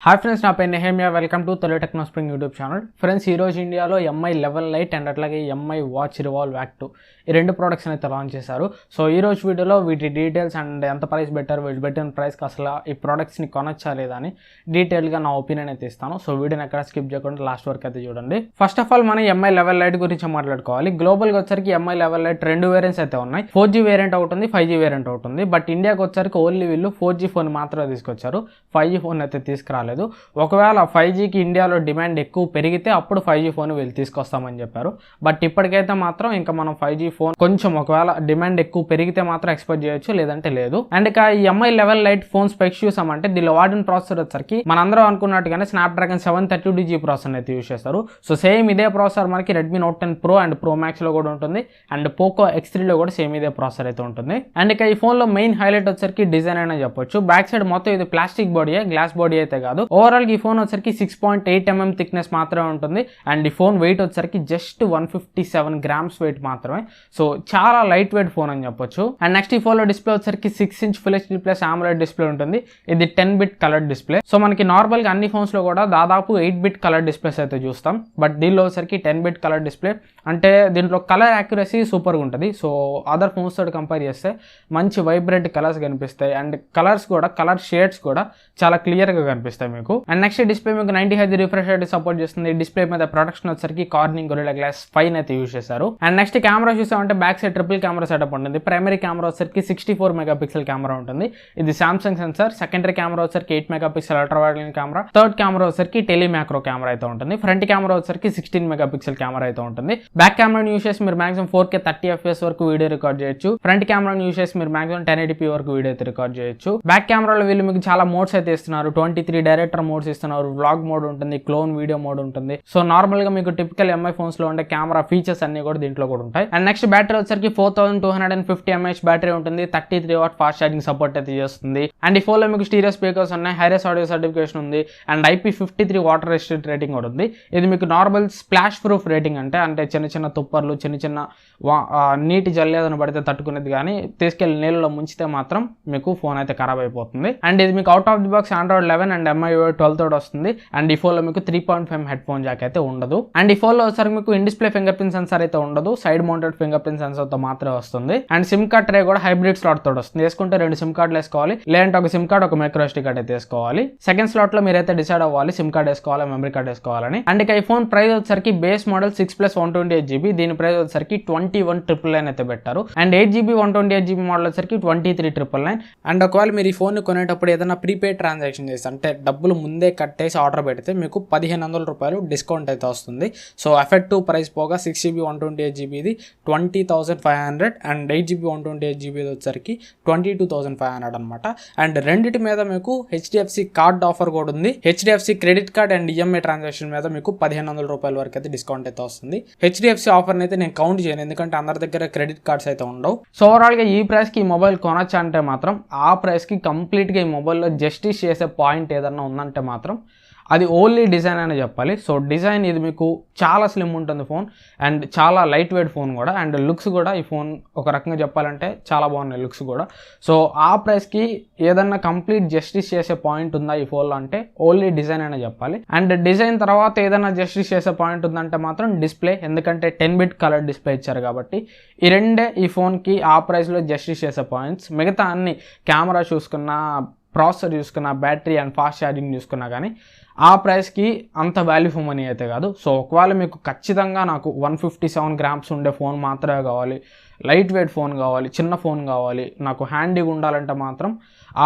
Hi friends, నా పేరు Nehemiah. Welcome to Telugu techno spring YouTube channel. Friends, ఈరోజు ఇండియాలో ఎంఐ లెవెల్ లైట్ అండ్ అట్లాగే ఎంఐ వాచ్ రివాల్వ్ యాక్ట్ ఈ రెండు ప్రోడక్ట్స్ అయితే లాంచ్ చేశారు. సో ఈ రోజు వీడియోలో వీటి డీటెయిల్స్ అండ్ ఎంత ప్రైస్ బెటర్, వీటి బెటర్ ప్రైస్కి అసలు ఈ ప్రోడక్ట్స్ని కొనొచ్చా లేదా అని డీటెయిల్గా నా ఒపీనియన్ అయితే ఇస్తాను. సో వీడియోని ఎక్కడ స్కిప్ చేయకుండా లాస్ట్ వరకు అయితే చూడండి. ఫస్ట్ ఆఫ్ ఆల్ మనం ఎంఐ లెవెల్ లైట్ గురించి మాట్లాడుకోవాలి. గ్లోబల్గా వచ్చరికి ఎంఐ లెవెల్ లైట్ రెండు వేరియంట్స్ అయితే ఉన్నాయి. 4G వేరియంట్ ఒకటి ఉంది, 5G వేరియంట్ ఒకటి ఉంది. బట్ ఇండియాకి వచ్చరికి ఓన్లీ వీళ్ళు 4G ఫోన్ మాత్రమే తీసుకొచ్చారు, 5G ఫోన్ అయితే తీసుకురాలేదు. ఒకవేళ 5Gకి ఇండియాలో డిమాండ్ ఎక్కువ పెరిగితే అప్పుడు 5G ఫోన్ వీళ్ళు తీసుకొస్తామని చెప్పారు. బట్ ఇప్పటికైతే మాత్రం ఇంకా మనం 5G ఫోన్ కొంచెం ఒకవేళ డిమాండ్ ఎక్కువ పెరిగితే మాత్రం ఎక్స్పెక్ట్ చేయొచ్చు, లేదంటే లేదు. అండ్ ఇక ఈ MI level light phone specs చూసామంటే దీనిలో వాడిన ప్రాసెసర్ వచ్చరికి మనందరం అనుకున్నట్టుగానే స్నాప్డ్రాగన్ 732G ప్రాసెసర్ అయితే యూస్ చేస్తారు. సో సేమ్ ఇదే ప్రాసెసర్ మనకి Redmi note 10 pro and pro max లో కూడా ఉంటుంది. అండ్ పోకో X3 లో కూడా సేమ్ ఇదే ప్రాసెసర్ అయితే ఉంటుంది. అండ్ ఇక ఈ ఫోన్ లో మెయిన్ హైలైట్ వచ్చరికి డిజైన్ అనే చెప్పొచ్చు. బ్యాక్ సైడ్ మొత్తం ఇది ప్లాస్టిక్ బాడీ, గ్లాస్ బాడీ అయితే కాదు. ఓవరాల్ ఈ ఫోన్ వచ్చరికి 6.8 mm థిక్నెస్ మాత్రమే ఉంటుంది. అండ్ ఈ ఫోన్ వెయిట్ వచ్చరికి జస్ట్ 157 grams వెయిట్ మాత్రమే. సో చాలా లైట్ వెయిట్ ఫోన్ అని చెప్పొచ్చు. అండ్ నెక్స్ట్ ఈ ఫోన్ లో డిస్ప్లే వచ్చరికి 6" full HD plus AMOLED display ఉంటుంది. ఇది 10-bit కలర్ డిస్ప్లే. సో మనకి నార్మల్ గా అన్ని ఫోన్స్ లో కూడా దాదాపు 8-bit కలర్ డిస్ప్లేస్ అయితే చూస్తాం. బట్ దీనిలో వచ్చరికి 10-bit కలర్ డిస్ప్లే. అంటే దీంట్లో కలర్ యాక్యురసీ సూపర్గా ఉంటుంది. సో అదర్ ఫోన్స్ తోటి కంపేర్ చేస్తే మంచి వైబ్రెంట్ కలర్స్ కనిపిస్తాయి. అండ్ కలర్స్ కూడా, కలర్ షేడ్స్ కూడా చాలా క్లియర్గా కనిపిస్తాయి మీకు. అండ్ నెక్స్ట్ డిస్ప్లే మీకు 90Hz రిఫ్రెష్ రేట్ సపోర్ట్ చేస్తుంది. డిస్ప్లే మీద ప్రొడక్షన్ వచ్చరికి కార్నింగ్ గొరిల్లా గ్లాస్ 5 అయితే యూజ్ చేశారు. అండ్ నెక్స్ట్ కెమెరా చూసామంటే back side triple camera setup ఉంటుంది. ప్రైమరీ కెమెరా వచ్చరికి 64 మెగాపిక్సెల్ కెమెరా ఉంటుంది. ఇది సామ్సంగ్ సెన్సార్. సెకండరీ కెమెరా వచ్చరికి 8 megapixel ultra wide camera. Third camera వచ్చరికి టెలి మ్యాక్రో కెమెరా అయితే ఉంటుంది. ఫ్రంట్ కెమెరా వచ్చరికి 16 మెగాపిక్సెల్ కెమెరా అయితే ఉంటుంది. బ్యాక్ కెమెరాని యూస్ చేసి మీరు మాక్సిమం 4K 30 FPS వరకు వీడియో రికార్డ్ చేయొచ్చు. ఫ్రంట్ కెమెరాని యూస్ చేసి మీరు మాక్సిమం 1080p వరకు వీడియో అయితే రికార్డ్ చేయొచ్చు. బ్యాక్ కెమెరాలో వీళ్ళు మీకు చాలా మోడ్స్ అయితే ఇస్తున్నారు. 23 డైరెక్టర్ మోడ్స్ ఇస్తున్నారు. వ్లాగ్ మోడ్ ఉంటుంది, క్లోన్ వీడియో మోడ్ ఉంటుంది. సో నార్మల్ గా మీకు టిపికల్ ఎంఐ ఫోన్స్ లో ఉండే కెమెరా ఫీచర్స్ అన్ని కూడా దీంట్లో కూడా ఉంటాయి. అండ్ నెక్స్ట్ బ్యాటరీ వచ్చరికి 4250 mAh బ్యాటరీ ఉంటుంది. 33W ఫాస్ట్ ఛార్జింగ్ సపోర్ట్ అయితే చేస్తుంది. అండ్ ఈ ఫోన్ లో మీకు స్టీరియో స్పీకర్స్ ఉన్నాయి, హైరెస్ ఆడియో సర్టిఫికేషన్ ఉంది. And IP53 water resistant rating కూడా ఉంది. ఇది మీకు నార్మల్ స్ప్లాష్ ప్రూఫ్ రేటింగ్ అంటే చిన్న చిన్న తుప్పర్లు, చిన్న చిన్న నీటి జల్లేదని పడితే తట్టుకునేది, కానీ తీసుకెళ్లి నీళ్ళలో ముంచితే మాత్రం మీకు ఫోన్ అయితే ఖరాబ్ అయిపోతుంది. అండ్ ఇది మీకు out of the box Android 11 and MIUI 12 తోటి వస్తుంది. అండ్ ఈ ఫోన్ లో మీకు 3.5 హెడ్ ఫోన్ జాక్ అయితే ఉండదు. అండ్ ఈ ఫోన్ లో వచ్చరికి మీకు in display finger print censor అయితే ఉండదు. Side mounted finger print censor తో మాత్రమే వస్తుంది. అండ్ సిమ్ కార్డ్ ట్రే కూడా హైబ్రిడ్ స్లాట్ తోటి వస్తుంది. వేసుకుంటే 2 సిమ్ కార్డులు వేసుకోవాలి, లేదంటే ఒక సిమ్ కార్డ్ ఒక మైక్రో SD కార్డ్ అయితే వేసుకోవాలి. సెకండ్ స్లాట్ లో మీరైతే డిసైడ్ అవ్వాలి సిమ్ కార్డ్ వేసుకోవాలి, మెమరీ కార్డ్ వేసుకోవాలని. అండ్ ఇక ఈ ఫోన్ ప్రైస్ వచ్చరికి బేస్ మోడల్ 6+128GB, దీని ప్రైస్ వచ్చరికి 21,999 అయితే పెట్టారు. అండ్ 8GB 128GB మోడల్ వచ్చరికి 23,999. అండ్ ఒకవేళ మీరు ఈ ఫోన్ కొనేటప్పుడు ఏదైనా ప్రీపెయిడ్ ట్రాన్సాక్షన్ చేస్తే, అంటే డబ్బులు ముందే కట్టేసి ఆర్డర్ పెడితే మీకు 1,500 రూపాయలు డిస్కౌంట్ అయితే వస్తుంది. సో ఎఫెక్టివ్ ప్రైస్ పోగా 6GB 128GB 20,500 and 8GB 128GB వచ్చరికి 22,500 అనమాట. అండ్ రెండిటి మీద మీకు HDFC కార్డ్ ఆఫర్ కూడా ఉంది. HDFC credit card and EMI transaction మీద మీకు 1,500 రూపాయల వరకు అయితే డిస్కౌంట్ అయితే వస్తుంది. HDFC ఆఫర్ని అయితే నేను కౌంట్ చేయను, ఎందుకంటే అందరి దగ్గర క్రెడిట్ కార్డ్స్ అయితే ఉండవు. సో ఓవరాల్ గా ఈ ప్రైస్ కి ఈ మొబైల్ కొనొచ్చా అంటే మాత్రం ఆ ప్రైస్ కి కంప్లీట్ గా ఈ మొబైల్లో జస్టిస్ చేసే పాయింట్ ఏదన్నా ఉందంటే మాత్రం అది ఓన్లీ డిజైన్ అనే చెప్పాలి. సో డిజైన్ ఇది మీకు చాలా స్లిమ్ ఉంటుంది ఫోన్, అండ్ చాలా లైట్ వెయిట్ ఫోన్ కూడా. అండ్ లుక్స్ కూడా ఈ ఫోన్ ఒక రకంగా చెప్పాలంటే చాలా బాగున్నాయి లుక్స్ కూడా. సో ఆ ప్రైస్కి ఏదన్నా కంప్లీట్ జస్టిస్ చేసే పాయింట్ ఉందా ఈ ఫోన్లో అంటే ఓన్లీ డిజైన్ అనే చెప్పాలి. అండ్ డిజైన్ తర్వాత ఏదైనా జస్టిస్ చేసే పాయింట్ ఉందంటే మాత్రం డిస్ప్లే, ఎందుకంటే 10-bit కలర్ డిస్ప్లే ఇచ్చారు కాబట్టి ఈ రెండే ఈ ఫోన్కి ఆ ప్రైస్లో జస్టిస్ చేసే పాయింట్స్. మిగతా అన్ని కెమెరా చూసుకున్నా, ప్రాసెసర్ చూసుకున్నా, బ్యాటరీ అండ్ ఫాస్ట్ ఛార్జింగ్ చూసుకున్నా కానీ ఆ ప్రైస్కి అంత వాల్యూ ఫర్ మనీ అయితే కాదు. సో ఒకవేళ మీకు ఖచ్చితంగా నాకు 157 grams ఉండే ఫోన్ మాత్రమే కావాలి, లైట్ వెయిట్ ఫోన్ కావాలి, చిన్న ఫోన్ కావాలి, నాకు హ్యాండీగా ఉండాలంటే మాత్రం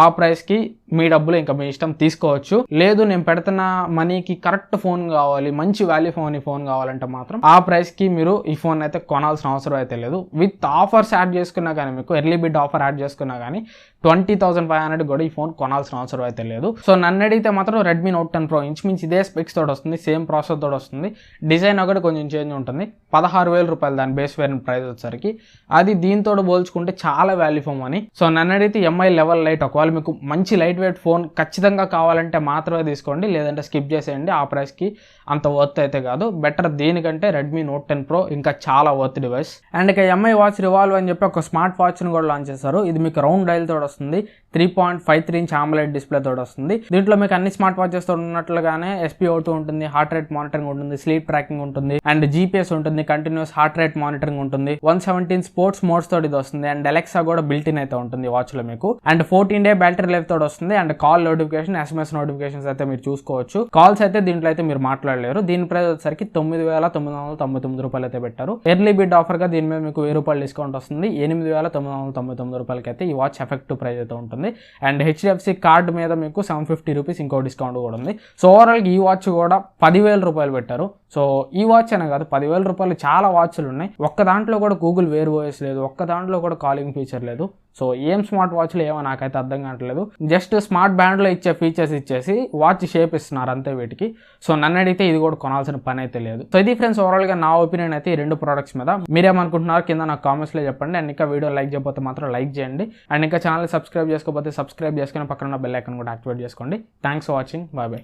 ఆ ప్రైస్కి మీ డబ్బులు ఇంకా మీ ఇష్టం తీసుకోవచ్చు. లేదు నేను పెడుతున్న మనీకి కరెక్ట్ ఫోన్ కావాలి, మంచి వాల్యూ ఫోన్ కావాలంటే మాత్రం ఆ ప్రైస్కి మీరు ఈ ఫోన్ అయితే కొనాల్సిన అవసరం అయితే లేదు. విత్ ఆఫర్స్ యాడ్ చేసుకున్నా కానీ, మీకు ఎర్లీ బిడ్ ఆఫర్ యాడ్ చేసుకున్నా కానీ 20,500 కూడా ఈ ఫోన్ కొనాల్సిన అవసరం అయితే లేదు. సో నన్ను అడిగితే మాత్రం రెడ్మీ నోట్ 10 ప్రో ఇంచుమించు ఇదే స్పెక్స్ తోటి వస్తుంది, సేమ్ ప్రాసెసర్ తోటి వస్తుంది. డిజైన్ ఒకటి కొంచెం చేంజ్ ఉంటుంది. 16,000 రూపాయలు దాని బేస్ వేరియంట్ ప్రైస్ వచ్చేసరికి. అది దీంతో పోల్చుకుంటే చాలా వాల్యూ ఫర్ మనీ. సో నన్ను అడిగితే ఎంఐ లెవెల్ లైట్ ఒకవేళ మీకు మంచి లైట్ వెయిట్ ఫోన్ ఖచ్చితంగా కావాలంటే మాత్రమే తీసుకోండి, లేదంటే స్కిప్ చేసేయండి. ఆ ప్రైస్కి అంత వర్త్ అయితే కాదు. బెటర్ దీనికంటే రెడ్మీ నోట్ 10 ప్రో ఇంకా చాలా వర్త్ డివైస్. అండ్ ఇక ఎంఐ వాచ్ రివాల్వ్ అని చెప్పి ఒక స్మార్ట్ వాచ్ని కూడా లాంచ్ చేశారు. ఇది మీకు రౌండ్ డైల్ తోటి వస్తుంది. 3.53 ఇంచ్ AMOLED డిస్ప్లే తోటి వస్తుంది. దీంట్లో మీకు అన్ని స్మార్ట్ వాచెస్ తో ఉన్నట్లుగానే SpO2 ఉంటుంది, హార్ట్ రేట్ మానిటరింగ్ ఉంటుంది, స్లీప్ ట్రాకింగ్ ఉంటుంది అండ్ GPS ఉంటుంది, కంటిన్యూస్ హార్ట్ రేట్ మానిటరింగ్ ఉంటుంది. 117 స్పోర్ట్స్ మోడ్స్ తోటి ఇది వస్తుంది అండ్ అలెక్సా కూడా బిల్ట్ ఇన్ అయితే ఉంటుంది వాచ్ లో మీకు. అండ్ 14 డే బ్యాటరీ లైఫ్ తోటి వస్తుంది and call notification, SMS notifications అయితే మీరు చూసుకోవచ్చు. కాల్స్ అయితే దీంట్లో అయితే మీరు మాట్లాడలేరు. దీని ప్రైస్ వచ్చేసరికి 9,999 రూపాయలు అయితే పెట్టారు. ఎర్లీ బిడ్ ఆఫర్ గా దీని మీద మీకు 1000 రూపాయలు డిస్కౌంట్ వస్తుంది. 8,999 రూపాయలకి అయితే ఈ వాచ్ ఎఫెక్టివ్ ప్రైస్ అయితే ఉంటుంది. అండ్ HDFC కార్డ్ మీద మీకు 750 రూపీస్ ఇంకో డిస్కౌంట్ కూడా ఉంది. సో ఓవరాల్ ఈ వాచ్ కూడా 10,000 రూపాయలు పెట్టారు. సో ఈ వాచ్ అనే కాదు, 10,000 రూపాయలు చాలా వాచ్లు ఉన్నాయి. ఒక్క దాంట్లో కూడా గూగుల్ వేర్ వాయిస్ లేదు, ఒక్క దాంట్లో కూడా కాలింగ్ ఫీచర్ లేదు. సో ఏం స్మార్ట్ వాచ్లు ఏమో నాకైతే అర్థం కావట్లేదు. జస్ట్ స్మార్ట్ బ్యాండ్లో ఇచ్చే ఫీచర్స్ ఇచ్చేసి వాచ్ షేప్ ఇస్తున్నారు అంతే వీటికి. సో నన్ను అడిగితే ఇది కూడా కొనాల్సిన పని అయితే లేదు. సో ఇది ఫ్రెండ్స్ ఓవరాల్గా నా ఒపీనియన్ అయితే ఈ రెండు ప్రోడక్ట్స్ మీద. మీరేమనుకుంటున్నారు కింద నాకు కామెంట్స్లో చెప్పండి. అండ్ ఇంకా వీడియో లైక్ చేయకపోతే మాత్రం లైక్ చేయండి. అండ్ ఇంకా ఛానల్ సబ్స్క్రైబ్ చేసుకోకపోతే సబ్స్క్రైబ్ చేసుకుని పక్కన ఉన్న బెల్ ఐకాన్ కూడా యాక్టివేట్ చేసుకోండి. Thanks for watching. Bye bye.